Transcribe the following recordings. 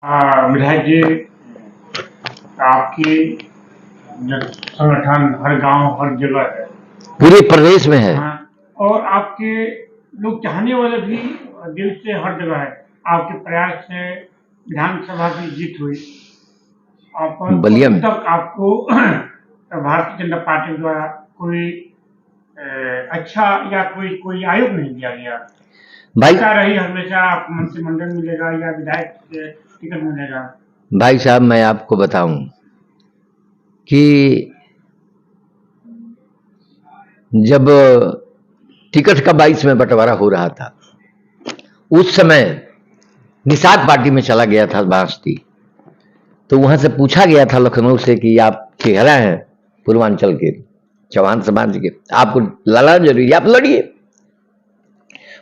विधायक जी, आपकी जो संगठन हर गांव हर जगह है, पूरे प्रदेश में है। हाँ, और आपके लोग चाहने वाले भी दिल से हर जगह है। आपके प्रयास से विधानसभा की जीत हुई। बलिया में तक आपको भारतीय जनता पार्टी द्वारा कोई अच्छा या कोई आयोग नहीं दिया गया भाई। क्या रही हमेशा आपको मंत्रिमंडल मिलेगा या विधायक से टिकट मिलेगा? भाई साहब, मैं आपको बताऊं कि जब टिकट का 22 में बंटवारा हो रहा था, उस समय निषाद पार्टी में चला गया था बांसती। तो वहां से पूछा गया था लखनऊ से कि आप चेहरा हैं पूर्वांचल के, चौहान समाज के, आपको लड़ना जरूरी, आप लड़िए।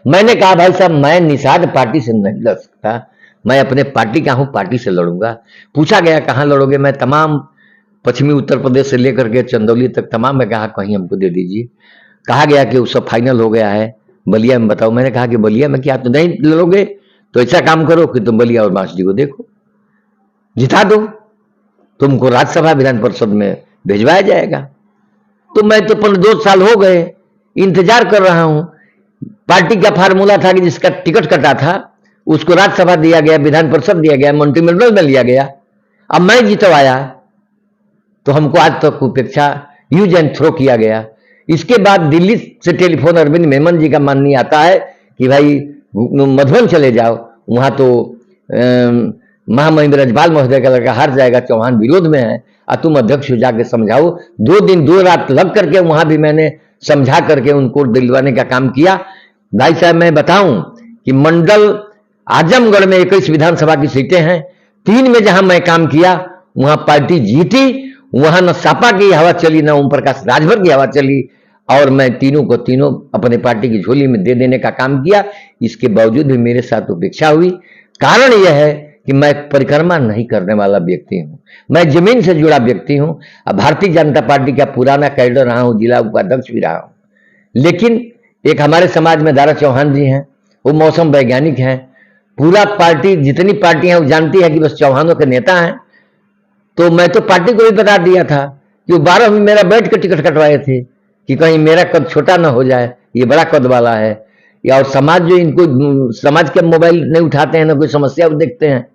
मैंने कहा भाई साहब, मैं निषाद पार्टी से नहीं लड़ सकता, मैं अपने पार्टी का हूं, पार्टी से लड़ूंगा। पूछा गया कहां लड़ोगे? मैं तमाम पश्चिमी उत्तर प्रदेश से लेकर के चंदौली तक तमाम में कहा कहीं हमको दे दीजिए। कहा गया कि वो सब फाइनल हो गया है, बलिया में बताओ। मैंने कहा कि बलिया में क्या, तो नहीं लड़ोगे तो ऐसा काम करो कि तुम बलिया और बांसडी को देखो, जिता दो, तुमको राज्यसभा विधान परिषद में भेजवाया जाएगा। तो मैं तो 2 साल हो गए इंतजार कर रहा हूं। पार्टी का फार्मूला था कि जिसका टिकट कटा था उसको राज्यसभा दिया गया, विधान परिषद दिया गया, मंत्रिमंडल में लिया गया। अब मैं जितवाया तो हमको आज तक उपेक्षा, यूज एंड थ्रो किया गया। इसके बाद दिल्ली से टेलीफोन अरविंद मेमन जी का माननीय आता है कि भाई मधुबन चले जाओ, वहां तो महामहिम रजपाल महोदय का लड़का हार जाएगा, चौहान विरोध में है, और तुम अध्यक्ष हो जाके समझाओ। 2 दिन 2 रात लग करके वहां भी मैंने समझा करके उनको दिलवाने का काम किया। भाई साहब, मैं बताऊं कि मंडल आजमगढ़ में 21 विधानसभा की सीटें हैं, 3 में जहां मैं काम किया वहां पार्टी जीती। वहां न सापा की हवा चली, न ओम प्रकाश राजभर की हवा चली, और मैं तीनों को तीनों अपने पार्टी की झोली में दे देने का काम किया। इसके बावजूद भी मेरे साथ उपेक्षा हुई। कारण यह है कि मैं परिक्रमा नहीं करने वाला व्यक्ति हूं, मैं जमीन से जुड़ा व्यक्ति हूं। अब भारतीय जनता पार्टी का पुराना कैडर रहा हूं, जिला उपाध्यक्ष भी रहा हूं। लेकिन एक हमारे समाज में दारा चौहान जी हैं, वो मौसम वैज्ञानिक हैं। पूरा पार्टी, जितनी पार्टियां वो जानती है कि बस चौहानों के नेता हैं। तो मैं तो पार्टी को भी बता दिया था कि वो 12 में मेरा बैठ के टिकट कटवाए थे कि कहीं मेरा कद छोटा ना हो जाए, ये बड़ा कद वाला है। या और समाज जो इनको, समाज के मोबाइल नहीं उठाते हैं, ना कोई समस्या देखते हैं।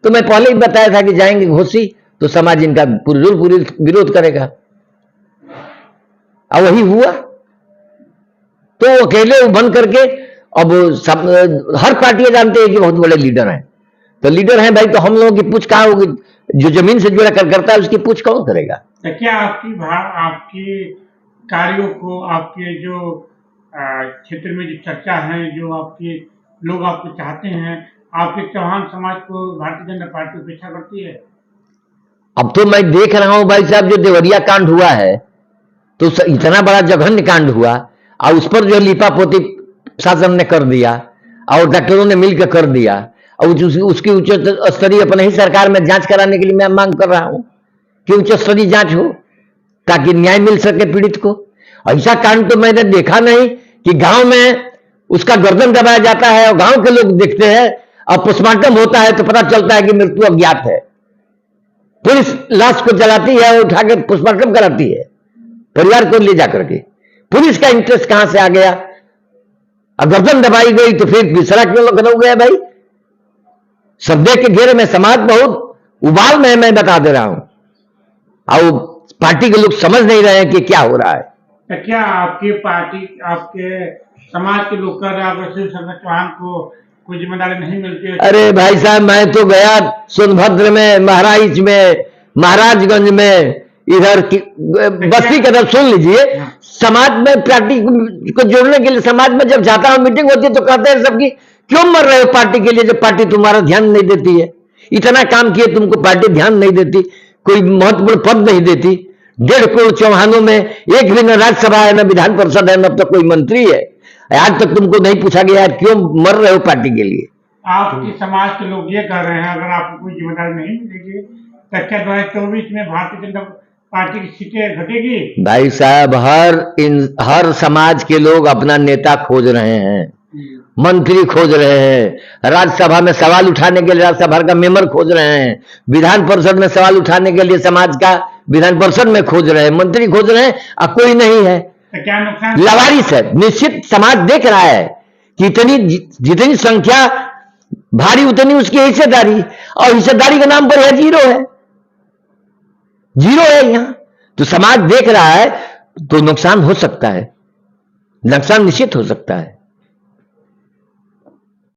तो मैं पहले ही बताया था कि जाएंगे घोसी तो समाज इनका पूरी विरोध करेगा, और वही हुआ। तो अकेले बन करके अब सब, हर पार्टियां जानते हैं कि बहुत बड़े लीडर हैं। तो लीडर हैं भाई, तो हम लोगों की पूछ कहां होगी? जो जमीन से जुड़ा करता है उसकी पूछ कौन करेगा? तो क्या आपकी कार्यों को, आपके जो क्षेत्र में जो चर्चा है, जो आपके लोग आपको चाहते हैं, आपके चौहान समाज को भारतीय जनता पार्टी उपेक्षा करती है? अब तो मैं देख रहा हूं भाई साहब, जो देवरिया कांड हुआ है, तो इतना बड़ा जघन्य कांड हुआ, और उस पर जो लिपा पोती शासन ने कर दिया और डॉक्टरों ने मिलकर कर दिया, और उसकी उच्च स्तरीय अपने ही सरकार में जांच कराने के लिए मैं मांग कर रहा हूं कि उच्च स्तरीय जांच हो ताकि न्याय मिल सके पीड़ित को। ऐसा कांड तो मैंने देखा नहीं कि गांव में उसका गर्दन दबाया जाता है और गांव के लोग देखते हैं, और पोस्टमार्टम होता है तो पता चलता है कि मृत्यु अज्ञात है। पुलिस लाश को जलाती है और उठाकर पोस्टमार्टम कराती है परिवार को ले जाकर के। पुलिस का इंटरेस्ट कहां से आ गया? गर्दन दबाई गई तो फिर दूसरा क्यों लखनऊ गया भाई? शब्दे के घेरे में समाज बहुत उबाल में, मैं बता दे रहा हूं, और पार्टी के लोग समझ नहीं रहे हैं कि क्या हो रहा है। तो क्या आपकी पार्टी, आपके समाज के लोग कर रहे चौहान को कोई जिम्मेदारी नहीं मिलती है? अरे भाई साहब, मैं तो गया सोनभद्र में, महराइच में, महाराजगंज में, इधर बस्ती का तरफ सुन लीजिए। समाज में पार्टी को जोड़ने के लिए समाज में जब जाता हूं, मीटिंग होती है तो कहते हैं सबकी, क्यों मर रहे हो पार्टी के लिए जब पार्टी तुम्हारा ध्यान नहीं देती है? इतना काम किए तुमको पार्टी ध्यान नहीं देती, कोई महत्वपूर्ण पद नहीं देती। 1.5 करोड़ चौहानों में एक भी न राज्यसभा है, न विधान परिषद है, न तो कोई मंत्री है। आज तक तुमको नहीं पूछा गया क्यों मर रहे हो पार्टी के लिए? आपके समाज के लोग ये कह रहे हैं अगर आपको कोई जिम्मेदारी नहीं मिलेगी तो क्या 2024 में भारतीय जनता पार्टी की सीटें घटेगी? भाई साहब, हर समाज के लोग अपना नेता खोज रहे हैं। मंत्री खोज रहे हैं, राज्यसभा में सवाल उठाने के लिए राज्यसभा का मेंबर खोज रहे हैं, विधान परिषद में सवाल उठाने के लिए समाज का विधान परिषद में खोज रहे हैं, मंत्री खोज रहे हैं, और कोई नहीं है। तो क्या नुकसान? लवारिस है। निश्चित समाज देख रहा है कि इतनी जितनी संख्या भारी उतनी उसकी हिस्सेदारी, और हिस्सेदारी के नाम पर यह जीरो है, जीरो है यहां। तो समाज देख रहा है, तो नुकसान हो सकता है, नुकसान निश्चित हो सकता है।